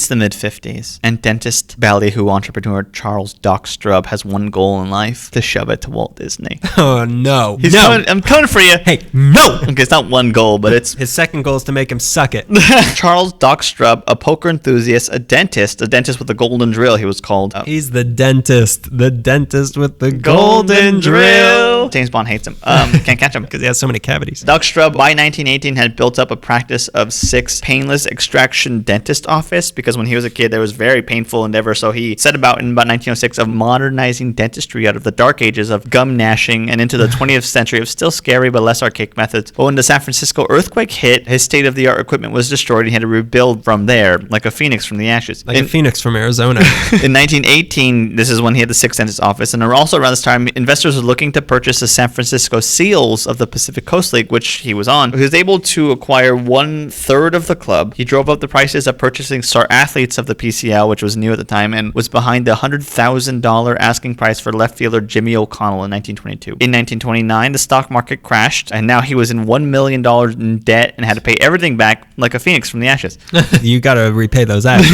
It's the mid-50s, and dentist ballyhoo entrepreneur Charles Doc Strub has one goal in life: to shove it to Walt Disney. Oh, no. I'm coming for you. Hey, no! Okay, it's not one goal, but it's... His second goal is to make him suck it. Charles Doc Strub, a poker enthusiast, a dentist with a golden drill, he was called. He's the dentist with the golden drill. James Bond hates him. Can't catch him. Because he has so many cavities. Doc Strub, by 1918, had built up a practice of 6 painless extraction dentist office because when he was a kid, there was very painful endeavor. So he set about in about 1906 of modernizing dentistry out of the dark ages of gum gnashing and into the 20th century of still scary but less archaic methods. But when the San Francisco earthquake hit, his state-of-the-art equipment was destroyed and he had to rebuild from there, like a phoenix from the ashes. Like a phoenix from Arizona. In 1918, this is when he had the 6th dentist office, and also around this time, investors were looking to purchase the San Francisco Seals of the Pacific Coast League, which he was on. He was able to acquire 1/3 of the club. He drove up the prices of purchasing star athletes of the PCL, which was new at the time, and was behind the $100,000 asking price for left fielder Jimmy O'Connell in 1922. In 1929, the stock market crashed, and now he was in $1 million in debt and had to pay everything back like a phoenix from the ashes. You got to repay those ashes.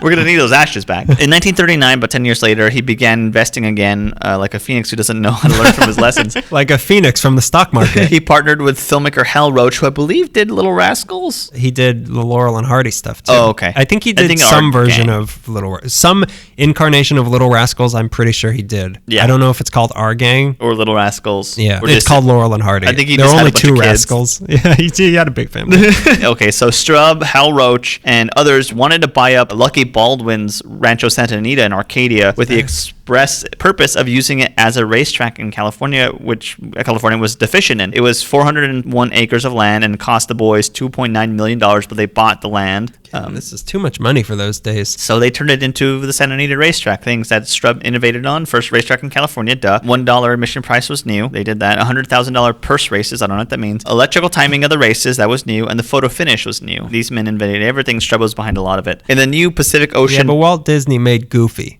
We're going to need those ashes back. In 1939, but 10 years later, he began investing again like a phoenix who doesn't know how to learn from his lessons. Like a phoenix from the stock market. He partnered with filmmaker Hal Roach, who I believe did Little Rascals. He did the Laurel and Hardy stuff too. Oh, okay. I think he did some version of some incarnation of Little Rascals. I'm pretty sure he did. Yeah. I don't know if it's called Our Gang or Little Rascals. Yeah, it's called Laurel and Hardy. I think there were only 2 rascals. Yeah, he had a big family. Okay, so Strub, Hal Roach, and others wanted to buy up Lucky Baldwin's Rancho Santa Anita in Arcadia with the express purpose of using it as a racetrack in California, which California was deficient in. It was 401 acres of land and cost the boys $2.9 million, but they bought the land. This is too much money for those days. So they turned it into the Santa Anita racetrack, things that Strub innovated on. First racetrack in California, duh. $1 admission price was new. They did that. $100,000 purse races, I don't know what that means. Electrical timing of the races, that was new. And the photo finish was new. These men invented everything. Strub was behind a lot of it. In the new Pacific Ocean... Yeah, but Walt Disney made Goofy.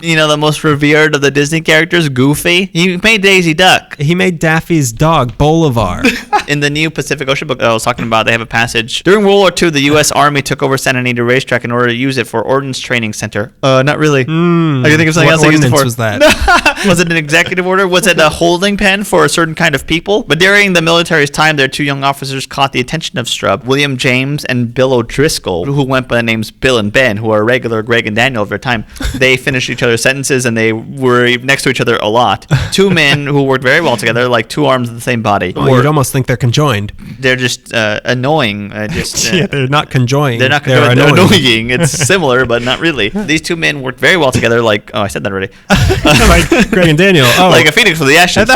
You know, the most revered of the Disney characters, Goofy. He made Daisy Duck. He made Daffy's dog, Bolivar. In the new Pacific Ocean book I was talking about, they have a passage. During World War II, the U.S. Army took over Santa Anita Racetrack in order to use it for Ordnance Training Center. Not really. I can think of something else they used it for. What ordinance was that? Was it an executive order? Was it a holding pen for a certain kind of people? But during the military's time, their 2 young officers caught the attention of Strub, William James and Bill O'Driscoll, who went by the names Bill and Ben, who are regular Greg and Daniel of their time. They finished each other's sentences, and they were next to each other a lot. 2 men who worked very well together, like 2 arms of the same body. Well, you'd almost think they're conjoined. They're just annoying. Yeah, they're not conjoined. They're not conjoined. They're annoying. It's similar, but not really. These 2 men worked very well together. Like, I said that already. Like Greg and Daniel. Oh. Like a phoenix from the ashes.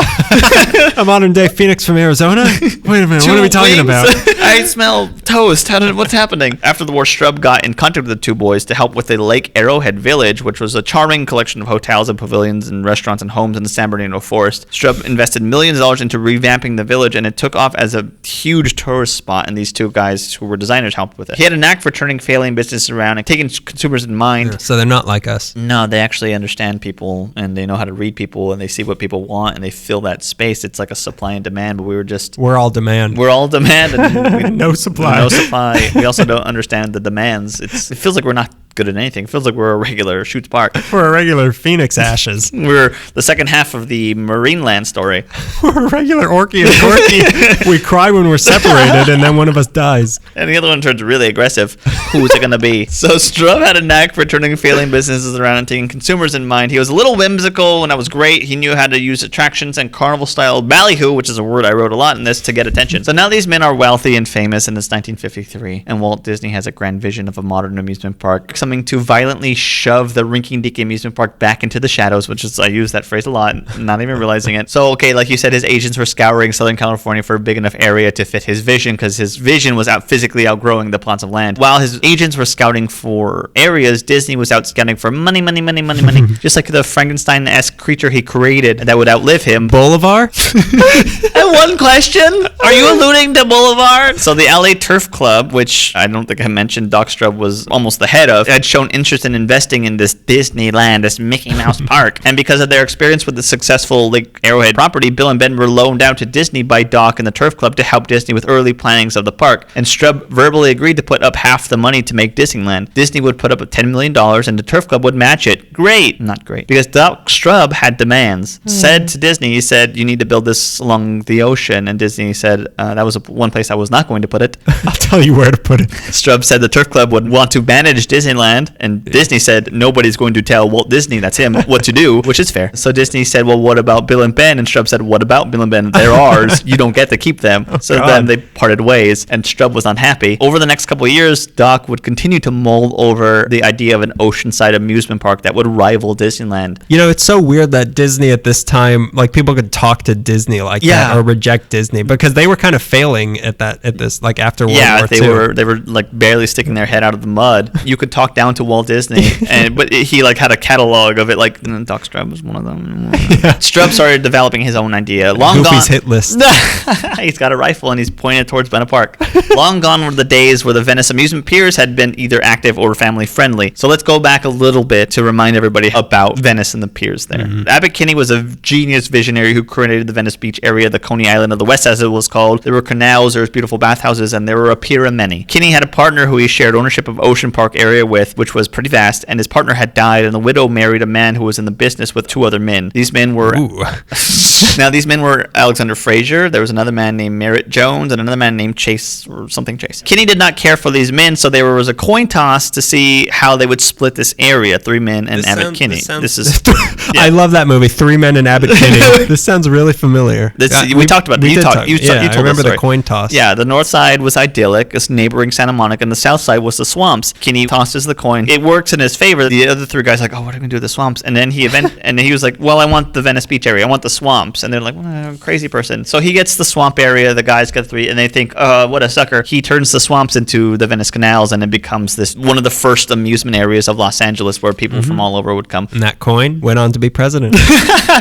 A modern day phoenix from Arizona? Wait a minute. What are we talking about? I smell toast. What's happening? After the war, Strub got in contact with the 2 boys to help with the Lake Arrowhead Village, which was a charming collection of hotels and pavilions and restaurants and homes in the San Bernardino forest. Strub invested millions of dollars into revamping the village, and it took off as a huge tourist spot, and these 2 guys who were designers helped with it. He had a knack for turning failing businesses around and taking consumers in mind. Yeah, so they're not like us. No, they actually understand people, and they know how to read people, and they see what people want, and they fill that space. It's like a supply and demand, but we're all demand. And no supply. No supply. We also don't understand the demands. It feels like we're not good at anything. It feels like we're a regular Shoots Park. We're a regular Phoenix Ashes. We're the second half of the Marineland story. We're a regular Orky and Corky. We cry when we're separated, and then one of us dies. And the other one turns really aggressive. Who's it going to be? So Strub had a knack for turning failing businesses around and taking consumers in mind. He was a little whimsical, and that was great. He knew how to use attractions and carnival-style ballyhoo, which is a word I wrote a lot in this, to get attention. So now these men are wealthy and famous, and it's 1953, and Walt Disney has a grand vision of a modern amusement park, something to violently shove the rinky-dink amusement park back into the shadows, which is, I use that phrase a lot, not even realizing it. So, okay, like you said, his agents were scouring Southern California for a big enough area to fit his vision, because his vision was physically outgrowing the plots of land. While his agents were scouting for areas, Disney was out scouting for money. Just like the Frankenstein-esque creature he created that would outlive him. Bolivar? And one question, are you alluding to Boulevard? So the LA Turf Club, which I don't think I mentioned Doc Strub was almost the head of, had shown interest in investing in this Disneyland, this Mickey Mouse park. And because of their experience with the successful Lake Arrowhead property, Bill and Ben were loaned out to Disney by Doc and the Turf Club to help Disney with early plannings of the park. And Strub verbally agreed to put up half the money to make Disneyland. Disney would put up $10 million and the Turf Club would match it. Great. Not great. Because Doc Strub had demands. Said to Disney, he said, you need to build this along the ocean. And Disney said, that was one place I was not going to put it. I'll tell you where to put it. Strub said the Turf Club would want to manage Disneyland. And Disney said, nobody's going to tell Walt Disney, that's him, what to do, which is fair. So Disney said, well, what about Bill and Ben? And Strub said, what about Bill and Ben? They're ours. You don't get to keep them. So then they parted ways, and Strub was unhappy. Over the next couple of years, Doc would continue to mull over the idea of an oceanside amusement park that would rival Disneyland. You know, it's so weird that Disney at this time, like, people could talk to Disney like that or reject Disney, because they were kind of failing at this, like, after World War II. They were like barely sticking their head out of the mud. You could talk down to Walt Disney, but he like had a catalog of it, like Doc Strub was one of them. Strub started developing his own idea. Goofy's hit list. He's got a rifle and he's pointed towards Bennett Park. Long gone were the days where the Venice amusement piers had been either active or family friendly. So let's go back a little bit to remind everybody about Venice and the piers there. Abbot Kinney was a genius visionary who created the Venice Beach area, the Coney Island of the West as it was called. There were canals, there was beautiful bathhouses, and there were a pier of many. Kinney had a partner who he shared ownership of Ocean Park area with, which was pretty vast, and his partner had died, and the widow married a man who was in the business with 2 other men. These men were... Now, these men were Alexander Fraser, there was another man named Merritt Jones, and another man named Chase, or something Chase. Kinney did not care for these men, so there was a coin toss to see how they would split this area, 3 men and Abbot Kinney. This is... I love that movie, 3 Men and Abbot Kinney. This sounds really familiar. We talked about it. You told I remember the coin toss. Yeah, the north side was idyllic, it's neighboring Santa Monica, and the south side was the swamps. Kinney tosses the coin. It works in his favor. The other 3 guys are like, oh, what are we going to do with the swamps? And then he was like, well, I want the Venice Beach area. I want the swamps. And they're like, well, crazy person. So he gets the swamp area. The guys get 3, and they think, what a sucker. He turns the swamps into the Venice canals, and it becomes this one of the first amusement areas of Los Angeles where people from all over would come. And that coin went on to be president.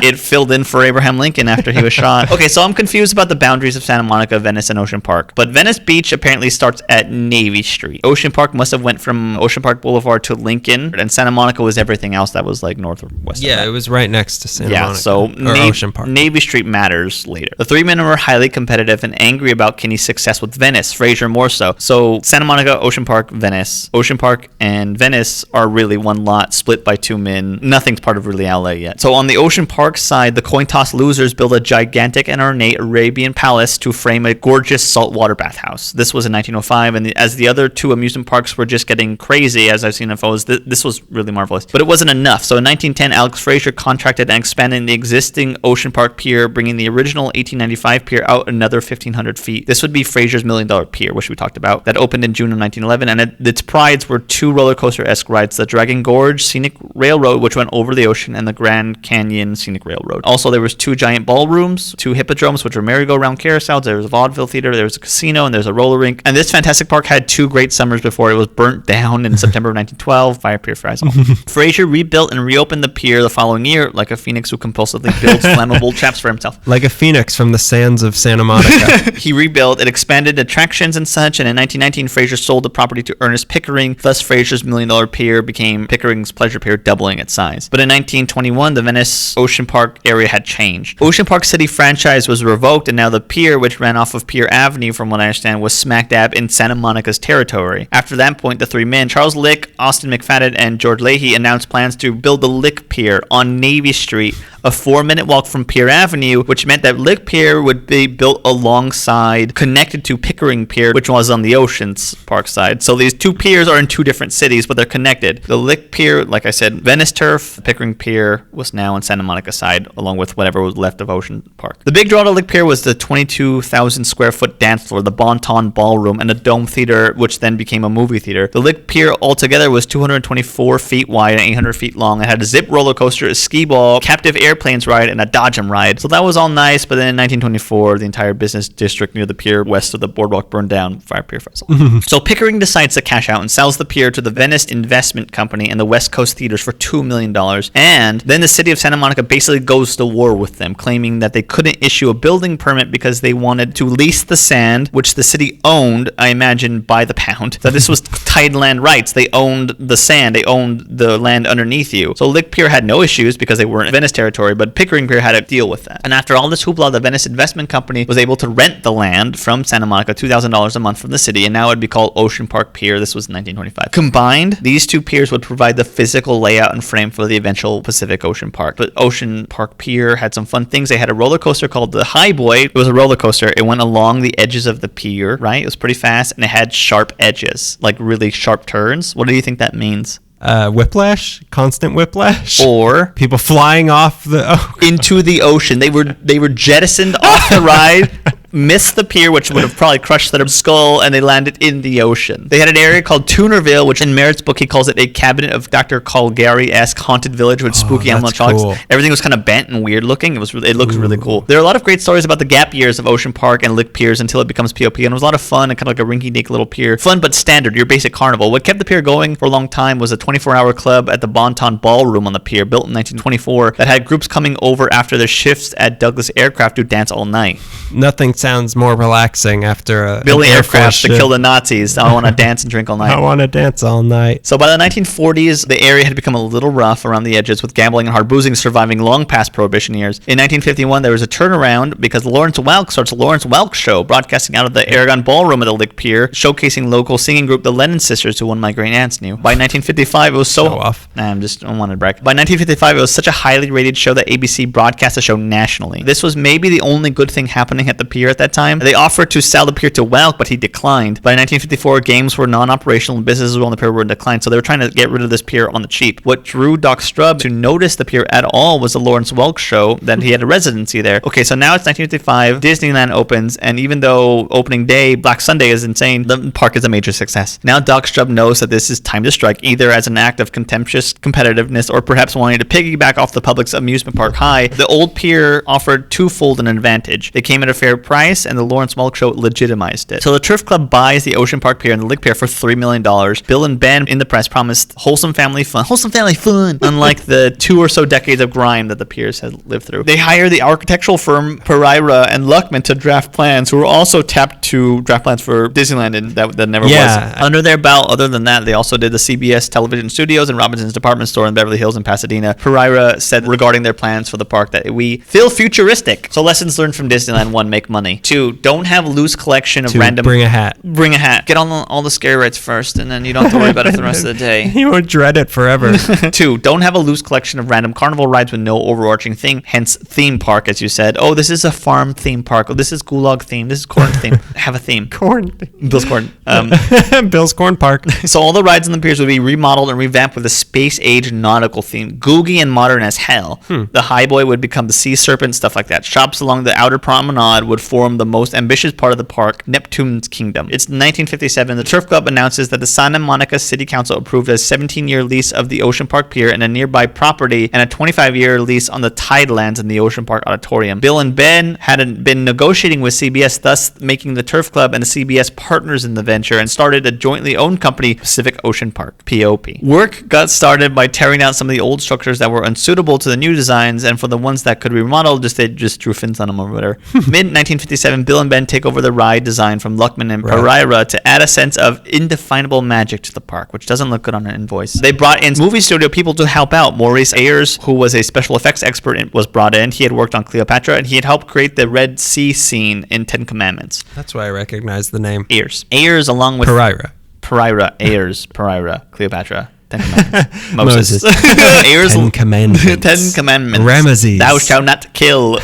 It filled in for Abraham Lincoln after he was shot. Okay, so I'm confused about the boundaries of Santa Monica, Venice, and Ocean Park. But Venice Beach apparently starts at Navy Street. Ocean Park must have went from Ocean Park Boulevard to Lincoln, and Santa Monica was everything else that was like north or west. Yeah, it was right next to Santa Monica. So Ocean Park. Navy Street matters later. The 3 men were highly competitive and angry about Kinney's success with Venice, Fraser more so. So Santa Monica, Ocean Park, Venice. Ocean Park and Venice are really one lot split by 2 men. Nothing's part of really LA yet. So on the Ocean Park side, the coin toss losers built a gigantic and ornate Arabian palace to frame a gorgeous saltwater bathhouse. This was in 1905, and as the other 2 amusement parks were just getting crazy, as I've seen in photos, this was really marvelous. But it wasn't enough. So in 1910, Alex Fraser contracted and expanded the existing Ocean Park Pier, bringing the original 1895 pier out another 1,500 feet. This would be Fraser's $1 million pier, which we talked about, that opened in June of 1911, and its prides were 2 roller coaster-esque rides, the Dragon Gorge Scenic Railroad, which went over the ocean, and the Grand Canyon Scenic Railroad. Also, there was 2 giant ballrooms, 2 hippodromes, which were merry-go-round carousels. There was a vaudeville theater, there was a casino, and there's a roller rink. And this fantastic park had 2 great summers before it was burnt down in September of 1912. Fire Pier fries. Fraser rebuilt and reopened the pier the following year, like a phoenix who compulsively builds flammable traps for himself. Like a phoenix from the sands of Santa Monica. He rebuilt, it expanded attractions and such, and in 1919, Fraser sold the property to Ernest Pickering. Thus, Fraser's $1 million pier became Pickering's Pleasure Pier, doubling its size. But in 1921, the Venice Ocean Park area had changed. Ocean Park City franchise was revoked, and now the pier, which ran off of Pier Avenue, from what I understand, was smack dab in Santa Monica's territory. After that point, the 3 men, Charles Lick, Austin McFadden, and George Leahy, announced plans to build the Lick Pier on Navy Street, a 4-minute walk from Pier Avenue, which meant that Lick Pier would be built alongside, connected to Pickering Pier, which was on the Oceans Park side. So these 2 piers are in 2 different cities, but they're connected. The Lick Pier, like I said, Venice turf. The Pickering Pier was now on Santa Monica side, along with whatever was left of Ocean Park. The big draw to Lick Pier was the 22,000 square foot dance floor, the Bon Ton Ballroom, and the Dome Theater, which then became a movie theater. The Lick Pier altogether was 224 feet wide and 800 feet long. It had a zip roller coaster, a skee ball, captive air airplanes ride, and a Dodgem ride. So that was all nice, but then in 1924, the entire business district near the pier west of the boardwalk burned down by a pier vessel. So Pickering decides to cash out and sells the pier to the Venice Investment Company and the West Coast Theaters for $2 million. And then the city of Santa Monica basically goes to war with them, claiming that they couldn't issue a building permit because they wanted to lease the sand, which the city owned, I imagine, by the pound. So this was tied land rights. They owned the sand. They owned the land underneath you. So Lick Pier had no issues because they weren't in Venice territory, but Pickering Pier had to deal with that. And after all this hoopla, the Venice Investment Company was able to rent the land from Santa Monica, $2,000 a month from the city, and now it would be called Ocean Park Pier. This was 1925. Combined, these two piers would provide the physical layout and frame for the eventual Pacific Ocean Park. But Ocean Park Pier had some fun things. They had a roller coaster called the High Boy. It was a roller coaster. It went along the edges of the pier, right? It was pretty fast, and it had sharp edges, like really sharp turns. What do you think that means? Whiplash, constant whiplash, or people flying off into the ocean. They were jettisoned off the ride, missed the pier, which would have probably crushed their skull, and they landed in the ocean. They had an area called Tunerville, which in Merritt's book he calls it a cabinet of Dr. Caligari-esque haunted village with spooky animatronics. Cool. Everything was kind of bent and weird looking. It looked really cool. There are a lot of great stories about the gap years of Ocean Park and Lick Piers until it becomes POP, and it was a lot of fun and kind of like a rinky-dink little pier. Fun but standard, your basic carnival. What kept the pier going for a long time was a 24-hour club at the Bonton Ballroom on the pier, built in 1924, that had groups coming over after their shifts at Douglas Aircraft to dance all night. Nothing sounds more relaxing after building aircraft to kill the Nazis. I want to dance and drink all night. I want to dance all night. So by the 1940s, the area had become a little rough around the edges, with gambling and hard boozing surviving long past Prohibition years. In 1951, there was a turnaround because Lawrence Welk starts Lawrence Welk Show, broadcasting out of the Aragon Ballroom at the Lick Pier, showcasing local singing group the Lennon Sisters, who one of my great aunts knew. By 1955, it was so off. I wanted to brag. By 1955, it was such a highly rated show that ABC broadcast the show nationally. This was maybe the only good thing happening at the pier at that time. They offered to sell the pier to Welk, but he declined. By 1954, games were non-operational and businesses on the pier were in decline, so they were trying to get rid of this pier on the cheap. What drew Doc Strub to notice the pier at all was the Lawrence Welk Show, that he had a residency there. Okay, so now it's 1955, Disneyland opens, and even though opening day, Black Sunday, is insane, the park is a major success. Now Doc Strub knows that this is time to strike, either as an act of contemptuous competitiveness or perhaps wanting to piggyback off the public's amusement park high. The old pier offered twofold an advantage. They came at a fair price, and the Lawrence Welk Show legitimized it. So the Turf Club buys the Ocean Park Pier and the Lick Pier for $3 million. Bill and Ben in the press promised wholesome family fun, unlike the 2 or so decades of grime that the piers had lived through. They hired the architectural firm Pereira and Luckman to draft plans, who were also tapped to draft plans for Disneyland, and that never was. Under their belt, other than that, they also did the CBS television studios and Robinson's department store in Beverly Hills and Pasadena. Pereira said regarding their plans for the park that we feel futuristic. So lessons learned from Disneyland: 1, make money. 2, don't have a loose collection of random. Bring a hat. Get on all the scary rides first, and then you don't have to worry about it for the rest of the day. You would dread it forever. 2, don't have a loose collection of random carnival rides with no overarching theme, hence theme park, as you said. Oh, this is a farm theme park. Oh, this is gulag theme. This is corn theme. Have a theme. Corn. Bill's Corn. Bill's Corn Park. So all the rides on the piers would be remodeled and revamped with a space-age nautical theme, googie and modern as hell. The High Boy would become the Sea Serpent, stuff like that. Shops along the outer promenade would form the most ambitious part of the park, Neptune's Kingdom. It's 1957. The Turf Club announces that the Santa Monica City Council approved a 17-year lease of the Ocean Park Pier and a nearby property, and a 25-year lease on the Tidelands in the Ocean Park Auditorium. Bill and Ben had been negotiating with CBS, thus making the Turf Club and the CBS partners in the venture, and started a jointly owned company, Pacific Ocean Park, POP. Work got started by tearing down some of the old structures that were unsuitable to the new designs, and for the ones that could be remodeled, they just drew fins on them or whatever. Mid-1957, Bill and Ben take over the ride design from Luckman and Pereira to add a sense of indefinable magic to the park, which doesn't look good on an invoice. They brought in movie studio people to help out. Maurice Ayers, who was a special effects expert, was brought in. He had worked on Cleopatra, and he had helped create the Red Sea scene in 10 Commandments. That's why I recognize the name. Ayers along with Pereira, Ayers, Pereira, Cleopatra. 10 Commandments. Moses. 10 Commandments. 10 Commandments. Ramesses. Thou shalt not kill.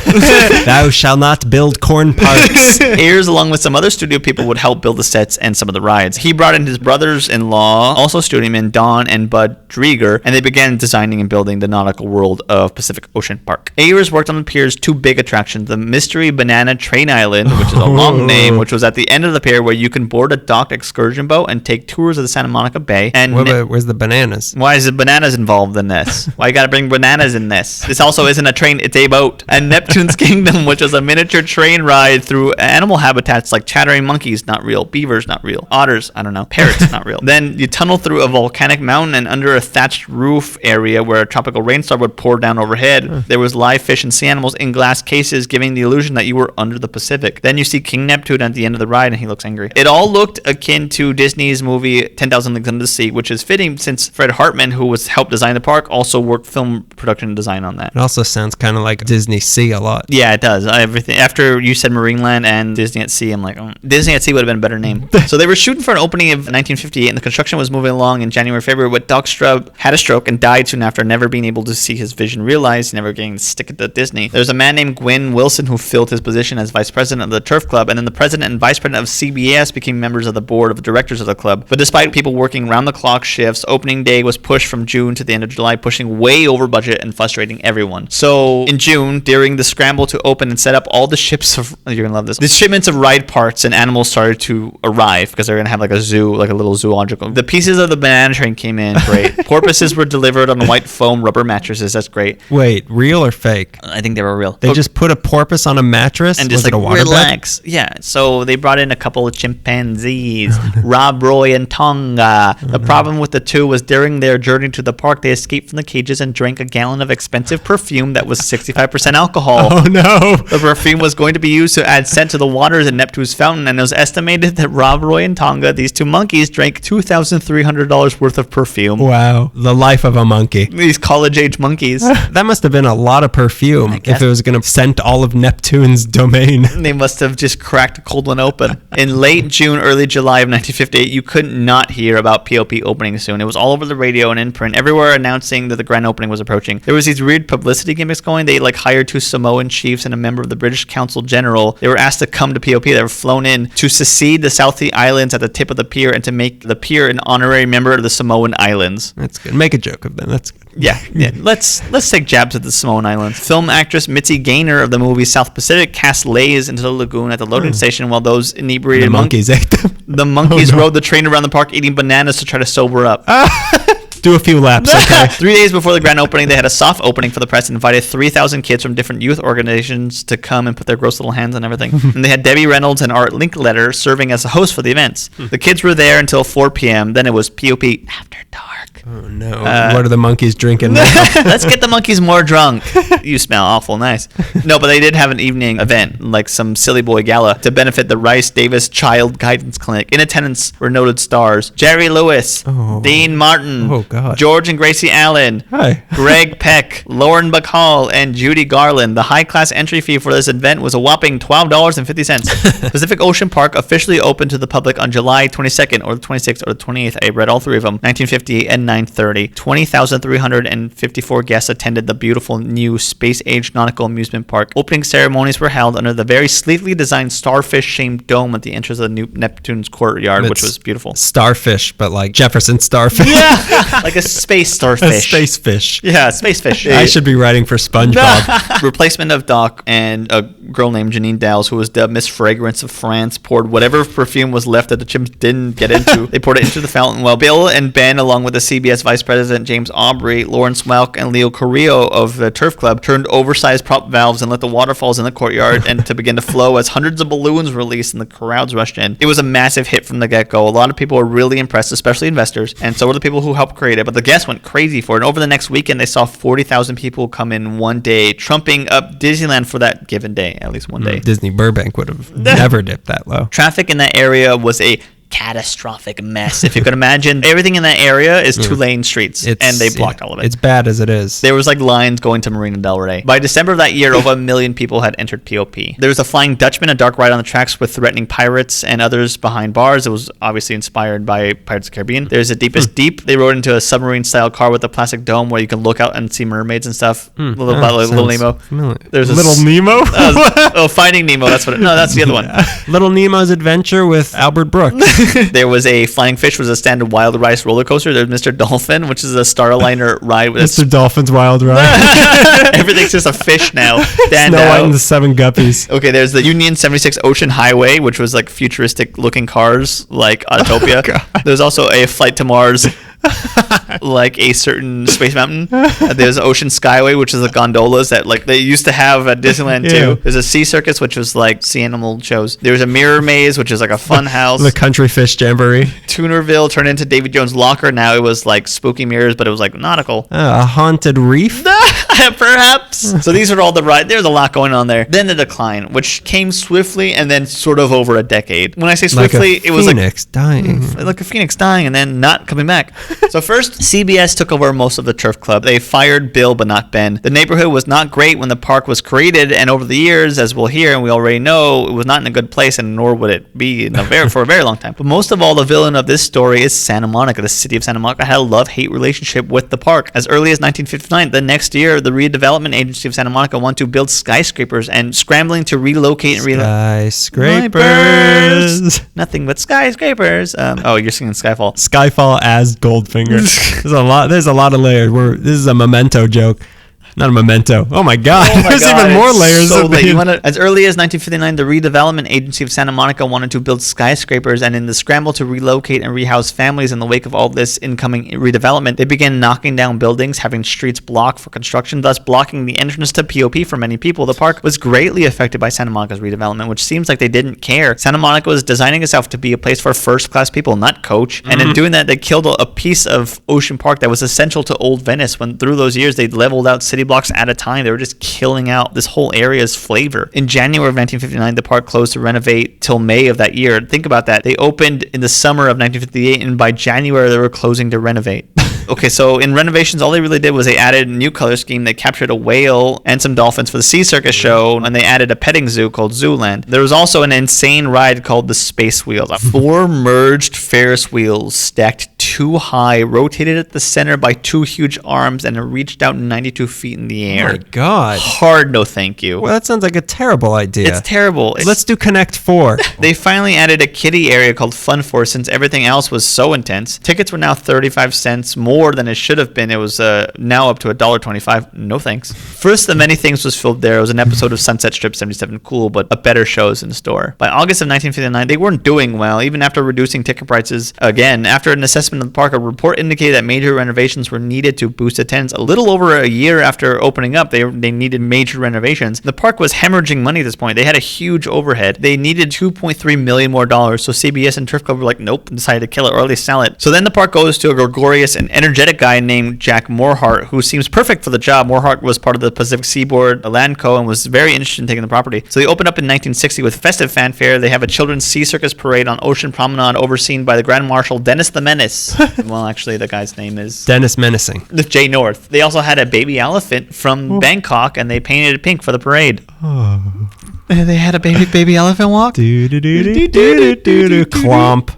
Thou shalt not build corn parks. Ayers, along with some other studio people, would help build the sets and some of the rides. He brought in his brothers-in-law, also studiomen Don and Bud Drieger, and they began designing and building the nautical world of Pacific Ocean Park. Ayers worked on the pier's 2 big attractions, the Mystery Banana Train Island, which is a long name, which was at the end of the pier, where you can board a docked excursion boat and take tours of the Santa Monica Bay. And where's the banana bananas. Why is it bananas involved in this? Why you gotta bring bananas in this? This also isn't a train, it's a boat. And Neptune's Kingdom, which was a miniature train ride through animal habitats like chattering monkeys, not real. Beavers, not real. Otters, I don't know. Parrots, not real. Then you tunnel through a volcanic mountain and under a thatched roof area where a tropical rainstorm would pour down overhead. There was live fish and sea animals in glass cases, giving the illusion that you were under the Pacific. Then you see King Neptune at the end of the ride, and he looks angry. It all looked akin to Disney's movie 10,000 Leagues Under the Sea, which is fitting since Fred Hartman, who was helped design the park, also worked film production and design on that. It also sounds kind of like Disney Sea a lot. Yeah, it does. Everything after you said Marineland and Disney at Sea, I'm like, Disney at Sea would have been a better name. So they were shooting for an opening of 1958, and the construction was moving along in January, February, but Doc Strub had a stroke and died soon after, never being able to see his vision realized, never getting to stick it to Disney. There's a man named Gwyn Wilson who filled his position as vice president of the Turf Club, and then the president and vice president of CBS became members of the board of directors of the club. But despite people working round-the-clock shifts, opening day was pushed from June to the end of July, pushing way over budget and frustrating everyone. So in June, during the scramble to open and set up all the ships of, you're gonna love this, the shipments of ride parts and animals started to arrive because they're gonna have like a zoo, like a little zoological. The pieces of the banana train came in, great. Porpoises were delivered on white foam rubber mattresses, that's great. Wait, real or fake? I think they were real. They just put a porpoise on a mattress and just like like a water relax. Yeah, so they brought in a couple of chimpanzees, Rob, Roy, and Tonga. The problem with the two was during their journey to the park, they escaped from the cages and drank a gallon of expensive perfume that was 65% alcohol. Oh no! The perfume was going to be used to add scent to the waters in Neptune's fountain, and it was estimated that Rob, Roy, and Tonga, these two monkeys, drank $2,300 worth of perfume. Wow, the life of a monkey. These college-age monkeys. That must have been a lot of perfume if it was going to scent all of Neptune's domain. They must have just cracked a cold one open. In late June, early July of 1958, you could not hear about POP opening soon. It was all over the radio and in print, everywhere announcing that the grand opening was approaching. There was these weird publicity gimmicks going. They like hired two Samoan chiefs and a member of the British Council General. They were asked to come to POP. They were flown in to secede the South Sea Islands at the tip of the pier and to make the pier an honorary member of the Samoan Islands. That's good. Make a joke of them. That's good. Yeah. Let's take jabs at the Samoan Islands. Film actress Mitzi Gaynor of the movie South Pacific cast lays into the lagoon at the loading station while those inebriated monkeys ate them. The monkeys rode the train around the park eating bananas to try to sober up. Do a few laps, okay? 3 days before the grand opening, they had a soft opening for the press and invited 3,000 kids from different youth organizations to come and put their gross little hands on everything. And they had Debbie Reynolds and Art Linkletter serving as a host for the events. The kids were there until 4 p.m. Then it was POP After Dark. Oh, no. What are the monkeys drinking now? Let's get the monkeys more drunk. You smell awful nice. No, but they did have an evening event, like some silly boy gala, to benefit the Rice Davis Child Guidance Clinic. In attendance were noted stars Jerry Lewis, Dean Martin, George and Gracie Allen, Greg Peck, Lauren Bacall, and Judy Garland. The high-class entry fee for this event was a whopping $12.50. Pacific Ocean Park officially opened to the public on July 22nd or the 26th or the 28th. I read all three of them, 1950 and 9:30. 20,354 guests attended the beautiful new space-age nautical amusement park. Opening ceremonies were held under the very sleekly designed starfish-shaped dome at the entrance of the new Neptune's courtyard, which was beautiful. Starfish, but like Jefferson starfish. Yeah, like a space starfish. A space fish. Yeah, space fish. I should be writing for SpongeBob. Replacement of Doc and a girl named Janine Dowles, who was dubbed Miss Fragrance of France, poured whatever perfume was left that the chimps didn't get into. They poured it into the fountain while Bill and Ben, along with the CBS Vice President James Aubrey, Lawrence Welk, and Leo Carrillo of the Turf Club, turned oversized prop valves and let the waterfalls in the courtyard and to begin to flow as hundreds of balloons were released and the crowds rushed in. It was a massive hit from the get-go. A lot of people were really impressed, especially investors, and so were the people who helped create it. But the guests went crazy for it. And over the next weekend, they saw 40,000 people come in one day, trumping up Disneyland for that given day, at least one day. Disney Burbank would have never dipped that low. Traffic in that area was a catastrophic mess. If you could imagine, everything in that area is 2-lane streets, and they blocked all of it. It's bad as it is. There was like lines going to Marina Del Rey. By December of that year, over 1 million people had entered POP. There was a Flying Dutchman, a dark ride on the tracks with threatening pirates and others behind bars. It was obviously inspired by Pirates of the Caribbean. There's a Deepest Deep. They rode into a submarine-style car with a plastic dome where you can look out and see mermaids and stuff. Little Nemo. There's Little Nemo? Finding Nemo. That's what it. No, that's the other one. Little Nemo's Adventure with Albert Brooks. There was a Flying Fish, was a standard Wild Rice roller coaster. There's Mr. Dolphin, which is a Starliner ride with Mr. Dolphin's Wild Ride. Everything's just a fish now. Snow White and the Seven Guppies. Okay, there's the Union 76 Ocean Highway, which was like futuristic looking cars like Autopia. There's also a Flight to Mars like a certain Space Mountain. There's Ocean Skyway, which is the gondolas that like they used to have at Disneyland too. There's a Sea Circus, which was like sea animal shows. There's a Mirror Maze, which is like a fun house. The Country Fish Jamboree. Tunerville turned into Davy Jones' Locker. Now it was like spooky mirrors, but it was like nautical. A haunted reef? Perhaps. So these are all the rides. There's a lot going on there. Then the decline, which came swiftly and then sort of over a decade. When I say swiftly, it was like a phoenix dying and then not coming back. So first, CBS took over most of the Turf Club. They fired Bill, but not Ben. The neighborhood was not great when the park was created, and over the years, as we'll hear, and we already know, it was not in a good place, and nor would it be for a very long time. But most of all, the villain of this story is Santa Monica. The city of Santa Monica had a love-hate relationship with the park. As early as 1959, the next year, the redevelopment agency of Santa Monica wanted to build skyscrapers and scrambling to relocate and skyscrapers. Nothing but skyscrapers. You're singing Skyfall. Skyfall as Goldfinger. There's a lot of layers. This is a Memento joke. Not a memento. Oh my God. There's even more layers. So as early as 1959, the redevelopment agency of Santa Monica wanted to build skyscrapers, and in the scramble to relocate and rehouse families in the wake of all this incoming redevelopment, they began knocking down buildings, having streets blocked for construction, thus blocking the entrance to POP for many people. The park was greatly affected by Santa Monica's redevelopment, which seems like they didn't care. Santa Monica was designing itself to be a place for first-class people, not coach. And in doing that, they killed a piece of Ocean Park that was essential to Old Venice. When through those years, they leveled out city blocks at a time. They were just killing out this whole area's flavor. In January of 1959, the park closed to renovate till May of that year. Think about that. They opened in the summer of 1958, and by January, they were closing to renovate. Okay, so in renovations, all they really did was they added a new color scheme. They captured a whale and some dolphins for the Sea Circus show, and they added a petting zoo called Zooland. There was also an insane ride called the Space Wheels. 4 merged Ferris wheels stacked 2 high, rotated at the center by 2 huge arms, and it reached out 92 feet in the air. Oh my God. Hard no thank you. Well, that sounds like a terrible idea. It's terrible. Let's do Connect 4. They finally added a kiddie area called Fun Force since everything else was so intense. Tickets were now 35 cents more than it should have been. It was now up to $1.25. No thanks. First of Many Things was filmed there. It was an episode of Sunset Strip 77 Cool, but a better show is in store. By August of 1959, they weren't doing well, even after reducing ticket prices again. After an assessment of the park, a report indicated that major renovations were needed to boost attendance. A little over a year after opening up, they needed major renovations. The park was hemorrhaging money at this point. They had a huge overhead. They needed $2.3 million more. So CBS and Turf Club were like, nope, decided to kill it or at least sell it. So then the park goes to a gregarious and energetic guy named Jack Morhart, who seems perfect for the job. Morhart was part of the Pacific Seaboard Land Co. and was very interested in taking the property. So they opened up in 1960 with festive fanfare. They have a children's Sea Circus parade on Ocean Promenade overseen by the Grand Marshal Dennis the Menace. Well, actually, the guy's name is Dennis Menacing. J. North. They also had a baby elephant from Bangkok, and they painted it pink for the parade. Oh. They had a baby elephant walk. Clomp.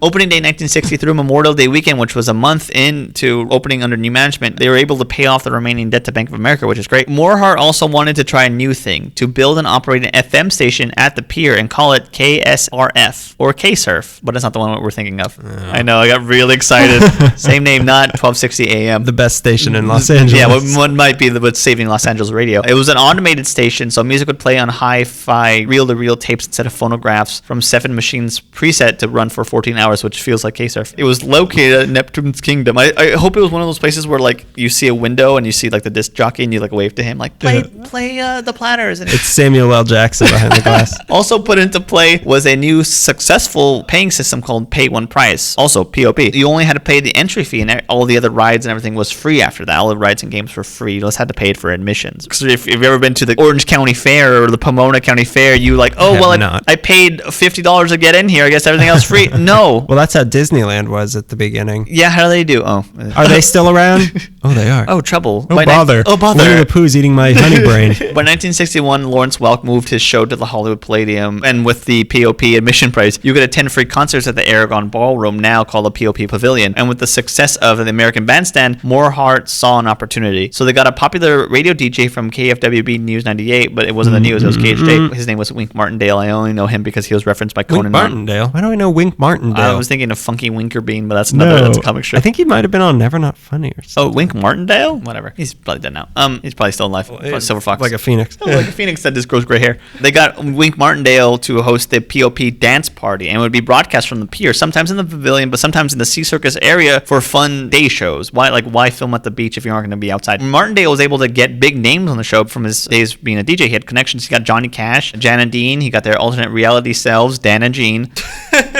Opening day 1960 through Memorial Day weekend, which was a month into opening under new management, they were able to pay off the remaining debt to Bank of America, which is great. Morhart also wanted to try a new thing, to build and operate an FM station at the pier and call it KSRF or K-Surf, but it's not the one we're thinking of. Oh. I know, I got really excited. Same name, not 1260 AM. The best station in Los Angeles. Yeah, one might be what's saving Los Angeles radio. It was an automated station, so music would play on hi-fi reel-to-reel tapes instead of phonographs from 7 machines preset to run for 14 hours, which feels like K-Surf. It was located at Neptune's Kingdom. I hope it was one of those places where like you see a window and you see like the disc jockey and you like wave to him like play the platters. And it's Samuel L. Jackson behind the glass. Also put into play was a new successful paying system called Pay One Price, also POP. You only had to pay the entry fee and all the other rides and everything was free after that. All the rides and games were free. You just had to pay it for admissions. So if you've ever been to the Orange County Fair or the Pomona County Fair, you like, I paid $50 to get in here. I guess everything else free. No. Well, that's how Disneyland was at the beginning. Yeah, how do they do? Oh. Are they still around? Oh, they are. Oh, trouble. Oh, bother. Winnie the Pooh's eating my honey brain. By 1961, Lawrence Welk moved his show to the Hollywood Palladium, and with the POP admission price, you could attend free concerts at the Aragon Ballroom, now called the POP Pavilion. And with the success of the American Bandstand, Morhart saw an opportunity. So they got a popular radio DJ from KFWB News 98, but it wasn't the news, it was KHJ. His name was Wink Martindale. I only know him because he was referenced by Conan. Wink Martindale? Why do I know Wink Martindale? I was thinking of Funky Winkerbean, but that's another a comic strip. I think he might have been on Never Not Funny or something. Oh, Wink Martindale? Whatever. He's probably dead now. He's probably still alive. Silver Fox. Like a phoenix. Oh, like a phoenix that just grows gray hair. They got Wink Martindale to host the POP dance party, and it would be broadcast from the pier, sometimes in the pavilion, but sometimes in the Sea Circus area for fun day shows. Why film at the beach if you aren't going to be outside? Martindale was able to get big names on the show from his days being a DJ. He had connections. He got Johnny Cash, Jan and Dean. He got their alternate reality selves, Dan and Gene.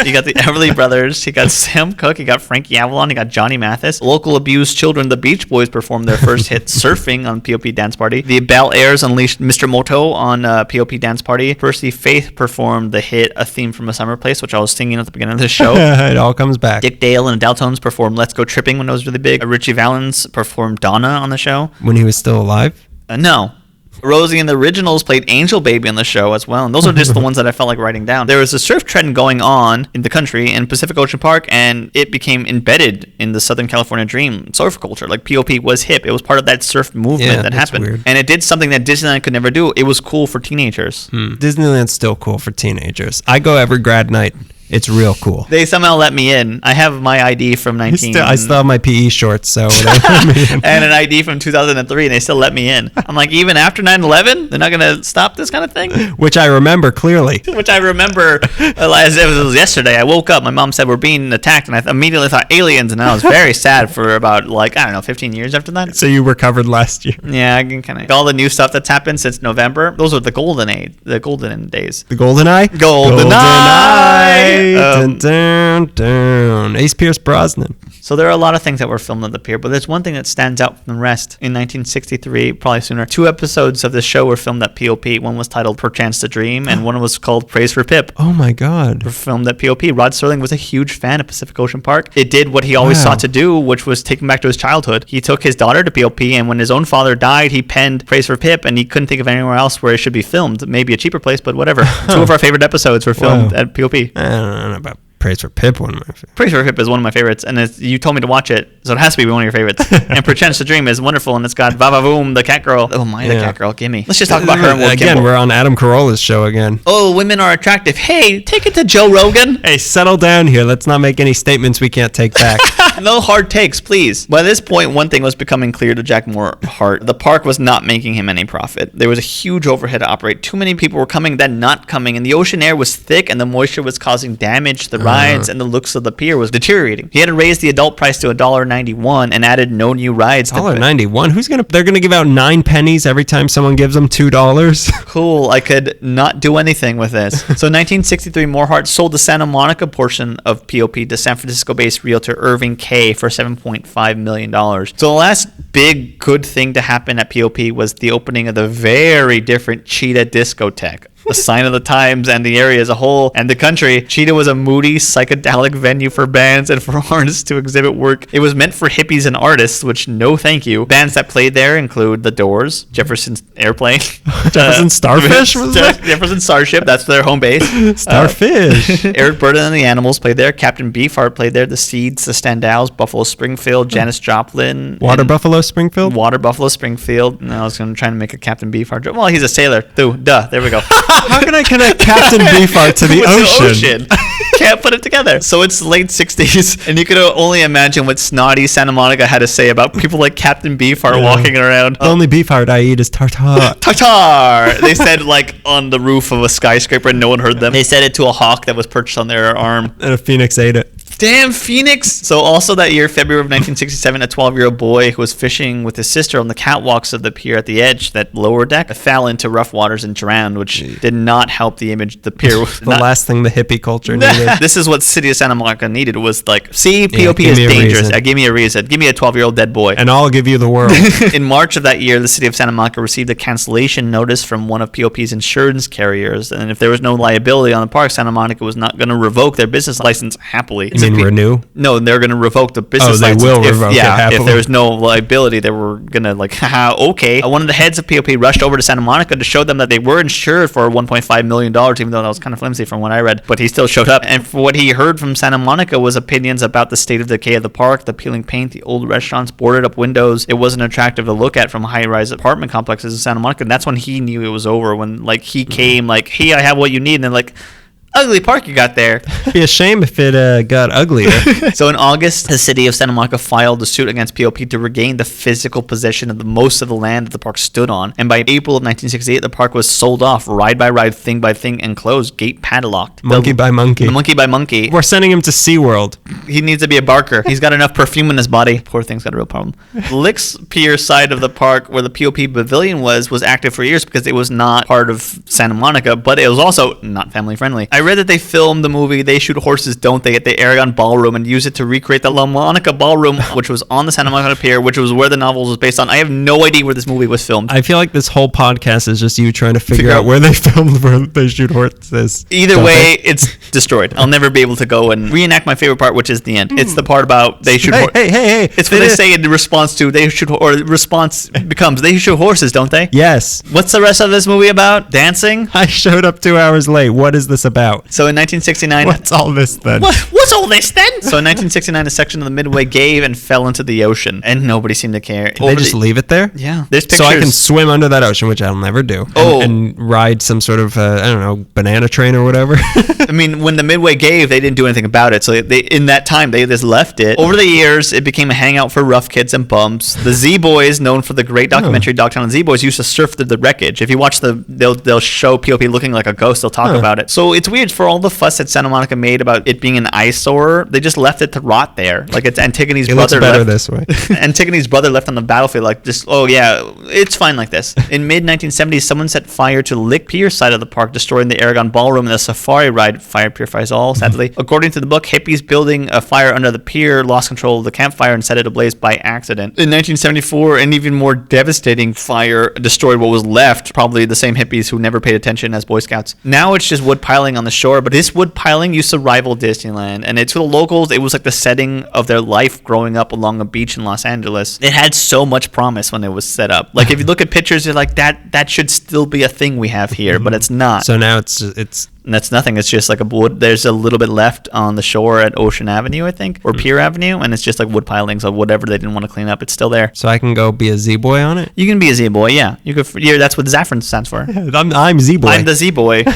He got the Everly Brothers. He got Sam Cooke. He got Frankie Avalon. He got Johnny Mathis. Local abused children, the Beach Boys, performed their first hit Surfing on POP Dance Party. The Bel Airs unleashed Mr. Moto on POP Dance Party. Percy Faith performed the hit A Theme from a Summer Place, which I was singing at the beginning of the show. It all comes back. Dick Dale and the Daltones performed Let's Go Tripping when it was really big. Richie Valens performed Donna on the show. When he was still alive? No. Rosie and the Originals played Angel Baby on the show as well. And those are just the ones that I felt like writing down. There was a surf trend going on in the country in Pacific Ocean Park, and it became embedded in the Southern California dream, surf culture. Like POP was hip. It was part of that surf movement that happened. Weird. And it did something that Disneyland could never do. It was cool for teenagers. Disneyland's still cool for teenagers. I go every grad night. It's real cool. They somehow let me in. I have my ID from 19... I still have my PE shorts, so... and an ID from 2003, and they still let me in. I'm like, even after 9/11, they're not going to stop this kind of thing? Which I remember clearly. Which I remember as it was yesterday. I woke up, my mom said we're being attacked, and I immediately thought aliens, and I was very sad for about, 15 years after that. So you recovered last year. Yeah, I can kind of... All the new stuff that's happened since November, those are the golden days. The golden eye? Golden eye! Dun, dun, dun. Ace Pierce Brosnan. So there are a lot of things that were filmed at the pier, but there's one thing that stands out from the rest. In 1963, probably sooner, 2 episodes of the show were filmed at POP. One was titled Perchance to Dream, and one was called Praise for Pip. Oh my God. Were filmed at POP. Rod Serling was a huge fan of Pacific Ocean Park. It did what he always sought to do, which was take him back to his childhood. He took his daughter to POP, and when his own father died, he penned Praise for Pip, and he couldn't think of anywhere else where it should be filmed. Maybe a cheaper place, but whatever. 2 of our favorite episodes were filmed at POP. I don't know about Praise for Pip, one of my favorites. Praise for Pip is one of my favorites, and you told me to watch it, so it has to be one of your favorites. And Perchance to Dream is wonderful, and it's got Va-Va-Voom, the cat girl. Oh my, the cat girl, gimme. Let's just talk about her and Will Again, Kimball. we're on Adam Carolla's show again. Oh, women are attractive. Hey, take it to Joe Rogan. Hey, settle down here. Let's not make any statements we can't take back. No hard takes, please. By this point, one thing was becoming clear to Jack Morehart. The park was not making him any profit. There was a huge overhead to operate. Too many people were coming, then not coming, and the ocean air was thick, and the moisture was causing damage to the rides, and the looks of the pier was deteriorating. He had to raise the adult price to $1.91 and added no new rides. $1.91? They're gonna give out 9 pennies every time someone gives them $2? Cool. I could not do anything with this. So in 1963, Morehart sold the Santa Monica portion of POP to San Francisco-based realtor Irving Kay for $7.5 million. So the last big good thing to happen at POP was the opening of the very different Cheetah Discotheque. A sign of the times and the area as a whole and the country. Cheetah was a moody, psychedelic venue for bands and for artists to exhibit work. It was meant for hippies and artists, which no thank you. Bands that played there include The Doors, Jefferson's Airplane, Jefferson Starfish was that? Jefferson Starship, that's their home base. Starfish. Eric Burden and the Animals played there. Captain Beefheart played there. The Seeds, the Standows, Buffalo Springfield, Janis Joplin. Water Buffalo Springfield? Water Buffalo Springfield. No, I was going to try to make a Captain Beefheart joke. Well, he's a sailor. Duh, there we go. How can I connect Captain Beefheart to the ocean? Can't put it together. So it's late 60s, and you could only imagine what snotty Santa Monica had to say about people like Captain Beefheart walking around. The only Beefheart I eat is tartar. Tartar! They said, on the roof of a skyscraper, and no one heard them. They said it to a hawk that was perched on their arm. And a phoenix ate it. Damn, Phoenix! So also that year, February of 1967, a 12-year-old boy who was fishing with his sister on the catwalks of the pier at the edge, that lower deck, fell into rough waters and drowned, which did not help the image. The pier was the last thing the hippie culture needed. This is what City of Santa Monica needed, was POP is dangerous. Give me a reason. Give me a 12-year-old dead boy. And I'll give you the world. In March of that year, the City of Santa Monica received a cancellation notice from one of POP's insurance carriers, and if there was no liability on the park, Santa Monica was not going to revoke their business license happily. You mean renew? No, they're going to revoke the business license. Oh, they will revoke it happily. If there's no liability, they were going to okay. One of the heads of POP rushed over to Santa Monica to show them that they were insured for $1.5 million, even though that was kind of flimsy from what I read. But he still showed up. up. And for what he heard from Santa Monica was opinions about the state of decay of the park, the peeling paint, the old restaurants, boarded up windows. It wasn't attractive to look at from high-rise apartment complexes in Santa Monica. And that's when he knew it was over. When like he came, like, hey, I have what you need, and then like, ugly park you got there. Be a shame if it got uglier. So in August, the city of Santa Monica filed a suit against POP to regain the physical possession of most of the land that the park stood on. And by April of 1968, the park was sold off, ride by ride, thing by thing, and closed, gate padlocked. Monkey by monkey. The monkey by monkey. We're sending him to SeaWorld. He needs to be a barker. He's got enough perfume in his body. Poor thing's got a real problem. Lick's Pier side of the park, where the POP pavilion was active for years because it was not part of Santa Monica, but it was also not family friendly. I read that they filmed the movie They Shoot Horses, Don't They? At the Aragon Ballroom and use it to recreate the La Monica Ballroom, which was on the Santa Monica Pier, which was where the novel was based on. I have no idea where this movie was filmed. I feel like this whole podcast is just you trying to figure out where they filmed where They Shoot Horses. Either way, it's destroyed. I'll never be able to go and reenact my favorite part, which is the end. It's the part about they shoot horses. Hey. It's what they say in response to they shoot, or response becomes they shoot horses, don't they? Yes. What's the rest of this movie about? Dancing? I showed up 2 hours late. What is this about? So in 1969... What's all this then? What's all this then? So in 1969, a section of the Midway gave and fell into the ocean, and nobody seemed to care. Did they just leave it there? Yeah. There's pictures. So I can swim under that ocean, which I'll never do. And ride some sort of, I don't know, banana train or whatever. I mean, when the Midway gave, they didn't do anything about it. So they, in that time, they just left it. Over the years, it became a hangout for rough kids and bums. The Z-Boys, known for the great documentary Dogtown and Z-Boys, used to surf through the wreckage. If you watch they'll show POP looking like a ghost. They'll talk about it. So it's weird for all the fuss that Santa Monica made about it being an eyesore. They just left it to rot there. Like it's Antigone's brother. It looks better this way. Antigone's brother left on the battlefield. Like just, oh yeah, it's fine like this. In mid-1970s, someone set fire to Lick Pier side of the park, destroying the Aragon Ballroom and the safari ride. Fire purifies all, sadly. According to the book, hippies building a fire under the pier lost control of the campfire and set it ablaze by accident. In 1974, an even more devastating fire destroyed what was left, probably the same hippies who never paid attention as Boy Scouts. Now it's just wood piling on the shore, but this wood piling used to rival Disneyland, and to the locals, it was like the setting of their life growing up along a beach in Los Angeles. It had so much promise when it was set up. Like if you look at pictures, you're like, that should still be a thing we have here, but it's not. So now it's And that's nothing. It's just like a wood. There's a little bit left on the shore at Ocean Avenue, I think, or Pier Avenue, and it's just like wood pilings of whatever they didn't want to clean up. It's still there. So I can go be a Z-boy on it? You can be a Z-boy, yeah. You could. Yeah, that's what Zaffron stands for. I'm Z-boy. I'm the Z-boy.